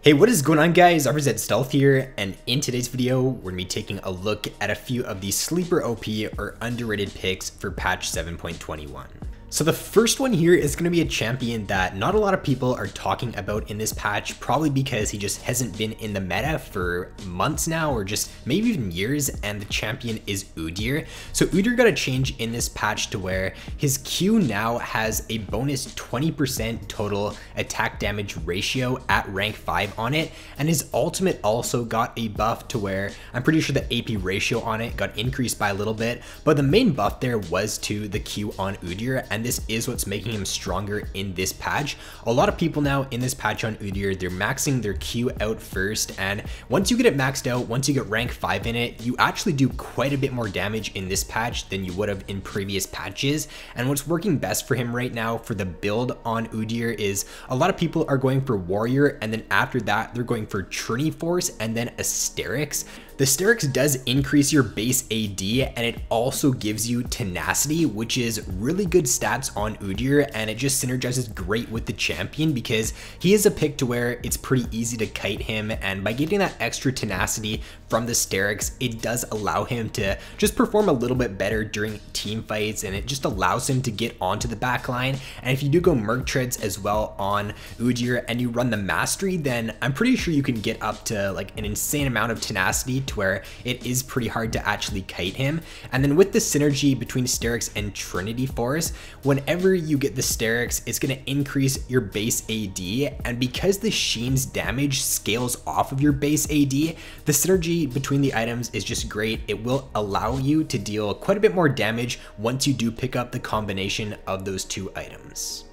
Hey, what is going on guys? RvzStealth here, and in today's video, we're going to be taking a look at a few of the sleeper OP or underrated picks for patch 7.21. So the first one here is going to be a champion that not a lot of people are talking about in this patch, probably because he just hasn't been in the meta for months now, or just maybe even years, and the champion is Udyr. So Udyr got a change in this patch to where his Q now has a bonus 20% total attack damage ratio at rank 5 on it, and his ultimate also got a buff to where I'm pretty sure the AP ratio on it got increased by a little bit, but the main buff there was to the Q on Udyr, and this is what's making him stronger in this patch. A lot of people now in this patch on Udyr, they're maxing their Q out first, and once you get it maxed out, once you get rank 5 in it, you actually do quite a bit more damage in this patch than you would have in previous patches. And what's working best for him right now for the build on Udyr is a lot of people are going for Warrior, and then after that they're going for Trinity Force and then Asterix. The Asterix does increase your base AD, and it also gives you tenacity, which is really good stats on Udyr, and it just synergizes great with the champion because he is a pick to where it's pretty easy to kite him, and by getting that extra tenacity from the Asterix, it does allow him to just perform a little bit better during team fights, and it just allows him to get onto the back line. And if you do go Merc Treads as well on Udyr and you run the Mastery, then I'm pretty sure you can get up to like an insane amount of tenacity to where it is pretty hard to actually kite him. And then with the synergy between Asterix and Trinity Force, whenever you get the Asterix, it's going to increase your base AD, and because the Sheen's damage scales off of your base AD, the synergy between the items is just great. It will allow you to deal quite a bit more damage once you do pick up the combination of those two items.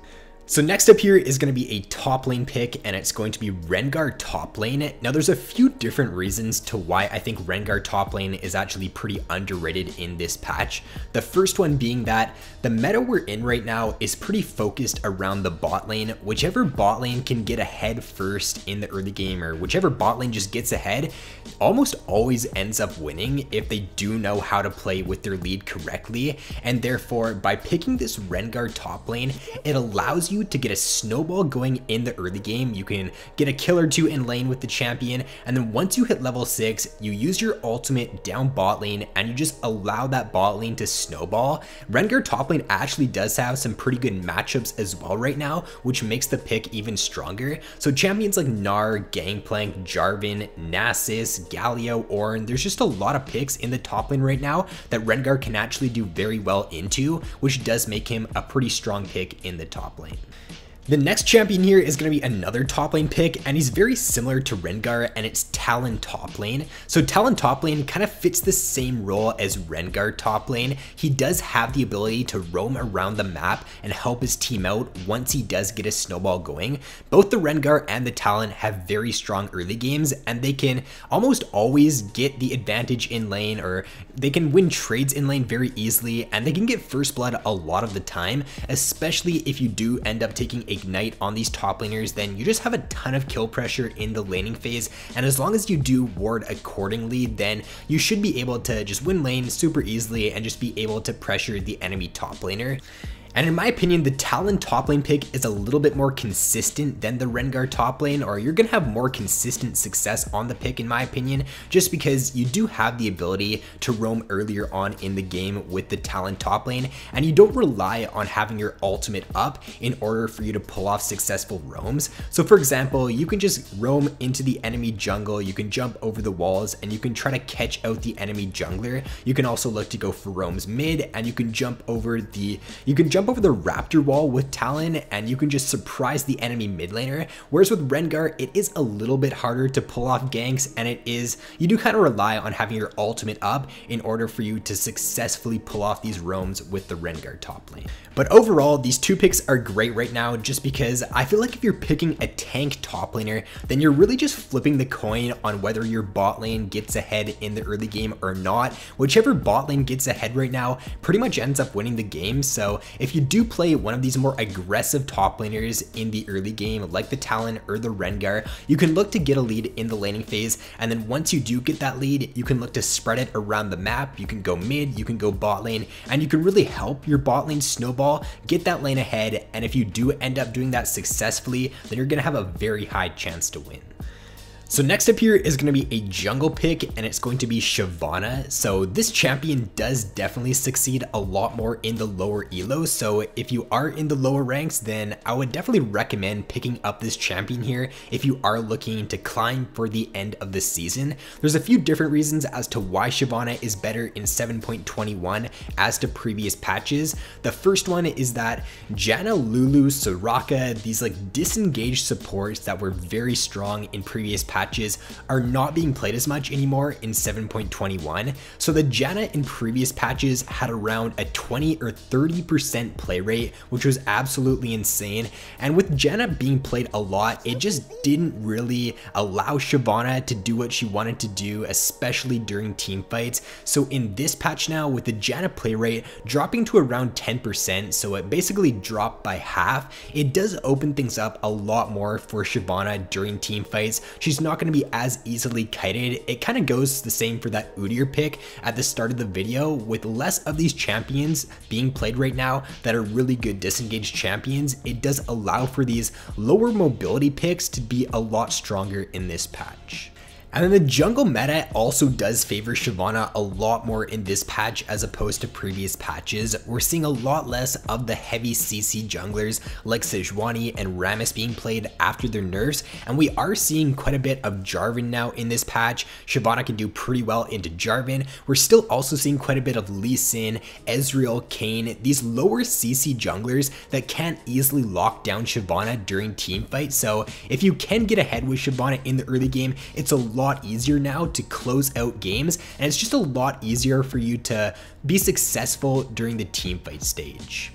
So next up here is going to be a top lane pick, and it's going to be Rengar top lane. Now there's a few different reasons to why I think Rengar top lane is actually pretty underrated in this patch. The first one being that the meta we're in right now is pretty focused around the bot lane. Whichever bot lane can get ahead first in the early game, or whichever bot lane just gets ahead, almost always ends up winning if they do know how to play with their lead correctly. And therefore, by picking this Rengar top lane, it allows you to get a snowball going in the early game. You can get a kill or two in lane with the champion, and then once you hit level 6, you use your ultimate down bot lane and you just allow that bot lane to snowball. Rengar top lane actually does have some pretty good matchups as well right now, which makes the pick even stronger. So champions like Gnar, Gangplank, Jarvan, Nasus, Galio, Ornn, there's just a lot of picks in the top lane right now that Rengar can actually do very well into, which does make him a pretty strong pick in the top lane. The next champion here is going to be another top lane pick, and he's very similar to Rengar, and it's Talon top lane. So Talon top lane kind of fits the same role as Rengar top lane. He does have the ability to roam around the map and help his team out once he does get a snowball going. Both the Rengar and the Talon have very strong early games, and they can almost always get the advantage in lane, or they can win trades in lane very easily, and they can get first blood a lot of the time, especially if you do end up taking Ignite on these top laners. Then you just have a ton of kill pressure in the laning phase, and as long as you do ward accordingly, then you should be able to just win lane super easily and just be able to pressure the enemy top laner. And in my opinion, the Talon top lane pick is a little bit more consistent than the Rengar top lane, or you're going to have more consistent success on the pick in my opinion, just because you do have the ability to roam earlier on in the game with the Talon top lane, and you don't rely on having your ultimate up in order for you to pull off successful roams. So for example, you can just roam into the enemy jungle, you can jump over the walls, and you can try to catch out the enemy jungler. You can also look to go for roams mid, and you can jump over the raptor wall with Talon, and you can just surprise the enemy mid laner. Whereas with Rengar, it is a little bit harder to pull off ganks, and you do kind of rely on having your ultimate up in order for you to successfully pull off these roams with the Rengar top lane. But overall, these two picks are great right now, just because I feel like if you're picking a tank top laner, then you're really just flipping the coin on whether your bot lane gets ahead in the early game or not. Whichever bot lane gets ahead right now pretty much ends up winning the game. So if you do play one of these more aggressive top laners in the early game, like the Talon or the Rengar, you can look to get a lead in the laning phase, and then once you do get that lead, you can look to spread it around the map. You can go mid, you can go bot lane, and you can really help your bot lane snowball, get that lane ahead, and if you do end up doing that successfully, then you're going to have a very high chance to win. So next up here is going to be a jungle pick, and it's going to be Shyvana. So this champion does definitely succeed a lot more in the lower elos. So if you are in the lower ranks, then I would definitely recommend picking up this champion here if you are looking to climb for the end of the season. There's a few different reasons as to why Shyvana is better in 7.21 as to previous patches. The first one is that Janna, Lulu, Soraka, these like disengaged supports that were very strong in previous patches are not being played as much anymore in 7.21. So the Janna in previous patches had around a 20 or 30% play rate, which was absolutely insane. And with Janna being played a lot, it just didn't really allow Shyvana to do what she wanted to do, especially during team fights. So in this patch now, with the Janna play rate dropping to around 10%, so it basically dropped by half, it does open things up a lot more for Shyvana during team fights. She's not going to be as easily kited. It kind of goes the same for that Udyr pick at the start of the video. With less of these champions being played right now that are really good disengaged champions, it does allow for these lower mobility picks to be a lot stronger in this patch. And then the jungle meta also does favor Shyvana a lot more in this patch as opposed to previous patches. We're seeing a lot less of the heavy CC junglers like Sejuani and Rammus being played after their nerfs, and we are seeing quite a bit of Jarvan now in this patch. Shyvana can do pretty well into Jarvan. We're still also seeing quite a bit of Lee Sin, Ezreal, Kayn, these lower CC junglers that can't easily lock down Shyvana during team fights. So if you can get ahead with Shyvana in the early game, it's a lot easier now to close out games, and it's just a lot easier for you to be successful during the team fight stage.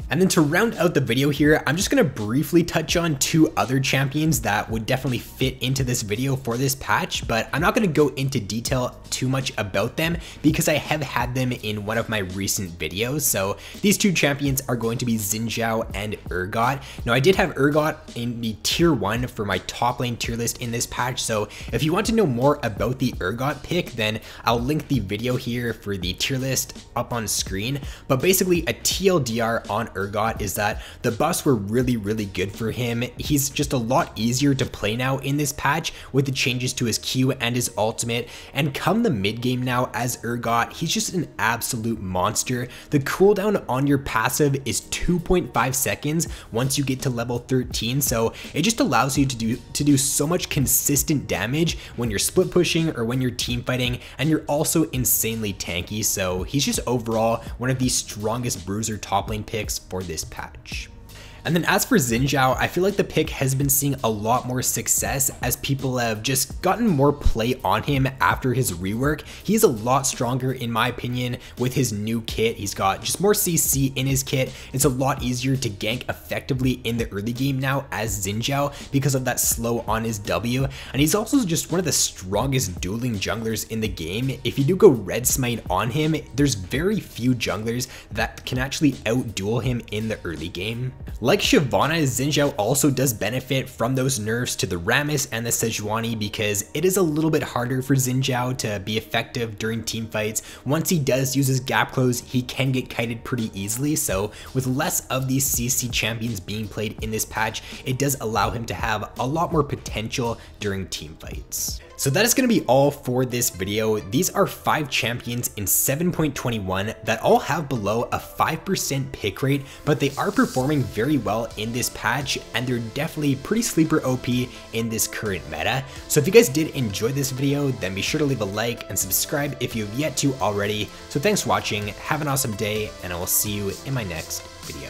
And then to round out the video here, I'm just going to briefly touch on two other champions that would definitely fit into this video for this patch, but I'm not going to go into detail too much about them because I have had them in one of my recent videos. So these two champions are going to be Xin Zhao and Urgot. Now I did have Urgot in the tier 1 for my top lane tier list in this patch, so if you want to know more about the Urgot pick, then I'll link the video here for the tier list up on screen. But basically a TLDR on Urgot is that the buffs were really good for him. He's just a lot easier to play now in this patch with the changes to his Q and his ultimate, and come the mid game now as Urgot, he's just an absolute monster. The cooldown on your passive is 2.5 seconds once you get to level 13, so it just allows you to do so much consistent damage when you're split pushing or when you're team fighting, and you're also insanely tanky. So he's just overall one of the strongest bruiser top lane picks for this patch. And then as for Xin Zhao, I feel like the pick has been seeing a lot more success as people have just gotten more play on him after his rework. He's a lot stronger in my opinion with his new kit. He's got just more CC in his kit. It's a lot easier to gank effectively in the early game now as Xin Zhao because of that slow on his W. And he's also just one of the strongest dueling junglers in the game. If you do go red smite on him, there's very few junglers that can actually out-duel him in the early game. Like Shyvana, Xin Zhao also does benefit from those nerfs to the Rammus and the Sejuani because it is a little bit harder for Xin Zhao to be effective during team fights. Once he does use his gap close, he can get kited pretty easily, so with less of these CC champions being played in this patch, it does allow him to have a lot more potential during team fights. So that is going to be all for this video. These are 5 champions in 7.21 that all have below a 5% pick rate, but they are performing very well in this patch, and they're definitely pretty sleeper OP in this current meta. So if you guys did enjoy this video, then be sure to leave a like and subscribe if you have yet to already. So thanks for watching, have an awesome day, and I will see you in my next video.